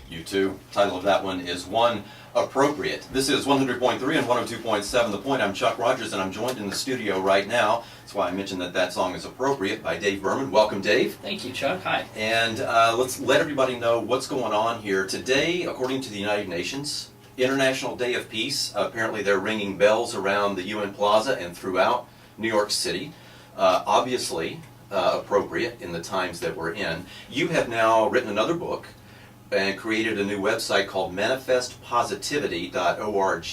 You too. Title of that one is One Appropriate. This is 100.3 and 102.7 The Point. I'm Chuck Rogers, and I'm joined in the studio right now. That's why I mentioned that song is appropriate, by Dave Berman. Welcome, Dave. Thank you, Chuck. Hi. And let's let everybody know what's going on here. Today, according to the United Nations, International Day of Peace. Apparently they're ringing bells around the UN Plaza and throughout New York City. Obviously appropriate in the times that we're in. You have now written another book and created a new website called manifestpositivity.org,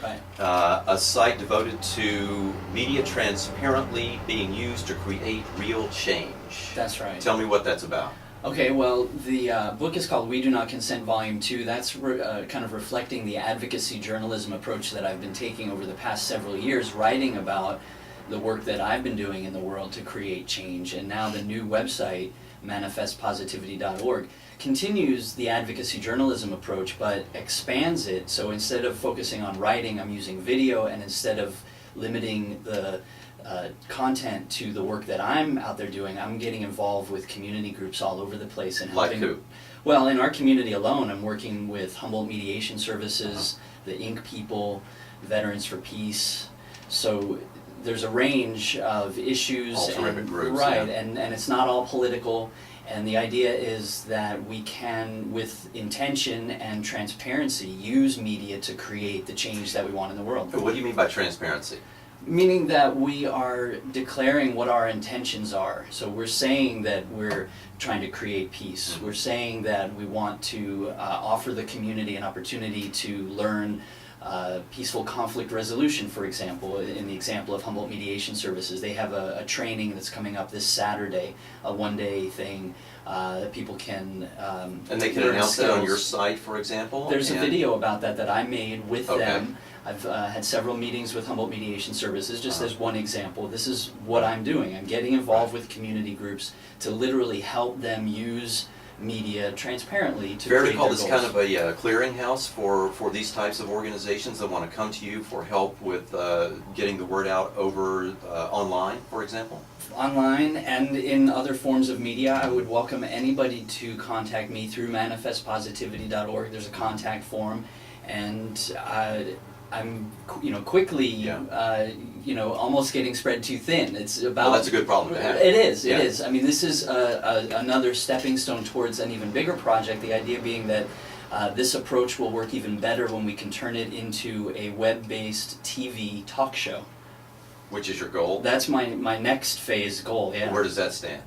Right. a site devoted to media transparently being used to create real change. That's right. Tell me what that's about. Okay, well, the book is called We Do Not Consent Volume 2. That's kind of reflecting the advocacy journalism approach that I've been taking over the past several years, writing about the work that I've been doing in the world to create change. And now the new website, manifestpositivity.org, continues the advocacy journalism approach, but expands it. So instead of focusing on writing, I'm using video, and instead of limiting the content to the work that I'm out there doing, I'm getting involved with community groups all over the place and helping. Like who? Well, in our community alone, I'm working with Humboldt Mediation Services, the Ink People, Veterans for Peace. So there's a range of issues. All terrific groups. Right, yeah. and it's not all political. And the idea is that we can, with intention and transparency, use media to create the change that we want in the world. What do you mean by transparency? Meaning that we are declaring what our intentions are. So we're saying that we're trying to create peace. We're saying that we want to offer the community an opportunity to learn peaceful conflict resolution, for example. In the example of Humboldt Mediation Services, they have a training that's coming up this Saturday, a one-day thing that people can and they can announce that on your site, for example? There's a video about that I made with Okay. them. I've had several meetings with Humboldt Mediation Services, just as one example. This is what I'm doing. I'm getting involved with community groups to literally help them use media transparently to Fair to create call their this goals. kind of a clearinghouse for these types of organizations that want to come to you for help with getting the word out over online, for example? Online and in other forms of media. I would welcome anybody to contact me through manifestpositivity.org. There's a contact form, and I'm quickly almost getting spread too thin. It's about. Well, that's a good problem to have. It is. Yeah. It is. I mean, this is another stepping stone towards an even bigger project. The idea being that this approach will work even better when we can turn it into a web-based TV talk show. Which is your goal? That's my next phase goal. Yeah. Where does that stand?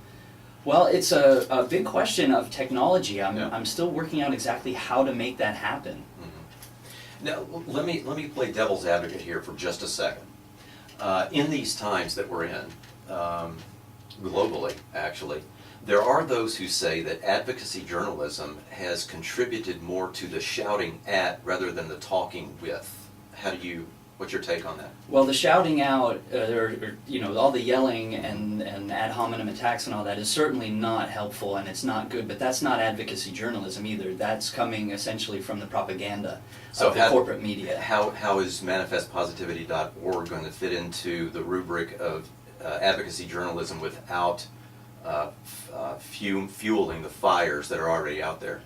Well, it's a big question of technology. Yeah. I'm still working out exactly how to make that happen. Now, let me play devil's advocate here for just a second. In these times that we're in, globally, actually, there are those who say that advocacy journalism has contributed more to the shouting at rather than the talking with. What's your take on that? Well, the shouting out, all the yelling and ad hominem attacks and all that is certainly not helpful, and it's not good, but that's not advocacy journalism either. That's coming essentially from the propaganda of the corporate media. How is manifestpositivity.org going to fit into the rubric of advocacy journalism without fueling the fires that are already out there?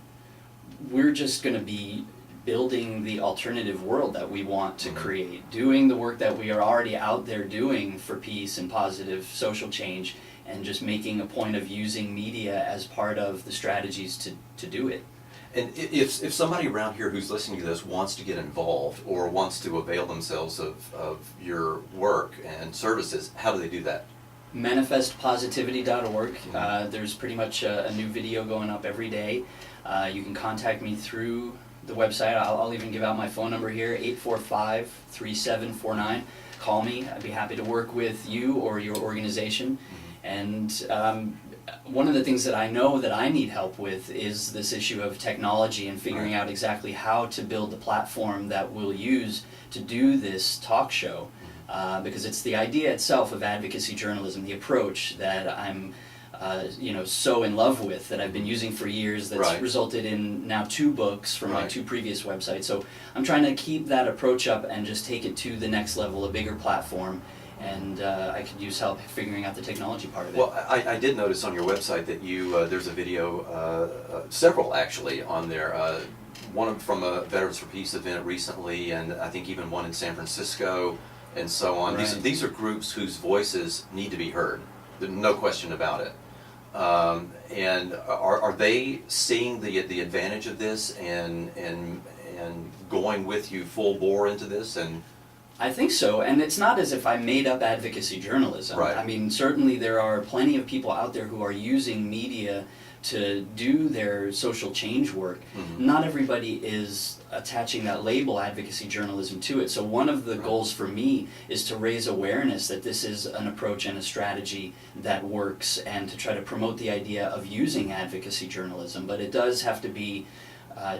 We're just going to be building the alternative world that we want to create, doing the work that we are already out there doing for peace and positive social change, and just making a point of using media as part of the strategies to do it. And if somebody around here who's listening to this wants to get involved or wants to avail themselves of your work and services, how do they do that? Manifestpositivity.org. There's pretty much a new video going up every day. You can contact me through the website. I'll even give out my phone number here, 845-3749. Call me. I'd be happy to work with you or your organization. And one of the things that I know that I need help with is this issue of technology and figuring out exactly how to build the platform that we'll use to do this talk show. Because it's the idea itself of advocacy journalism, the approach that I'm so in love with, that I've been using for years, that's resulted in now 2 books from my 2 previous websites. So I'm trying to keep that approach up and just take it to the next level, a bigger platform, and I could use help figuring out the technology part of it. Well, I did notice on your website that there's a video, several actually, on there. One from a Veterans for Peace event recently, and I think even one in San Francisco, and so on. Right. These are groups whose voices need to be heard. There's no question about it. And are they seeing the advantage of this and going with you full bore into this? And I think so, and it's not as if I made up advocacy journalism. Right. I mean, certainly there are plenty of people out there who are using media to do their social change work. Mhm. Not everybody is attaching that label advocacy journalism to it. So one of the goals for me is to raise awareness that this is an approach and a strategy that works, and to try to promote the idea of using advocacy journalism. But it does have to be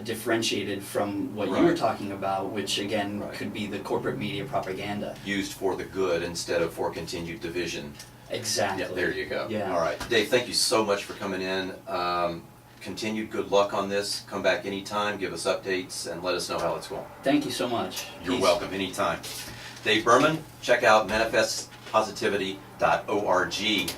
differentiated from what you were Right. talking about, which again Right. could be the corporate media propaganda. used for the good instead of for continued division. Exactly. Yeah, there you go. Yeah. All right. Dave, thank you so much for coming in. Continued good luck on this. Come back anytime, give us updates, and let us know how it's going. Thank you so much. You're Peace. welcome, anytime. Dave Berman, check out manifestpositivity.org.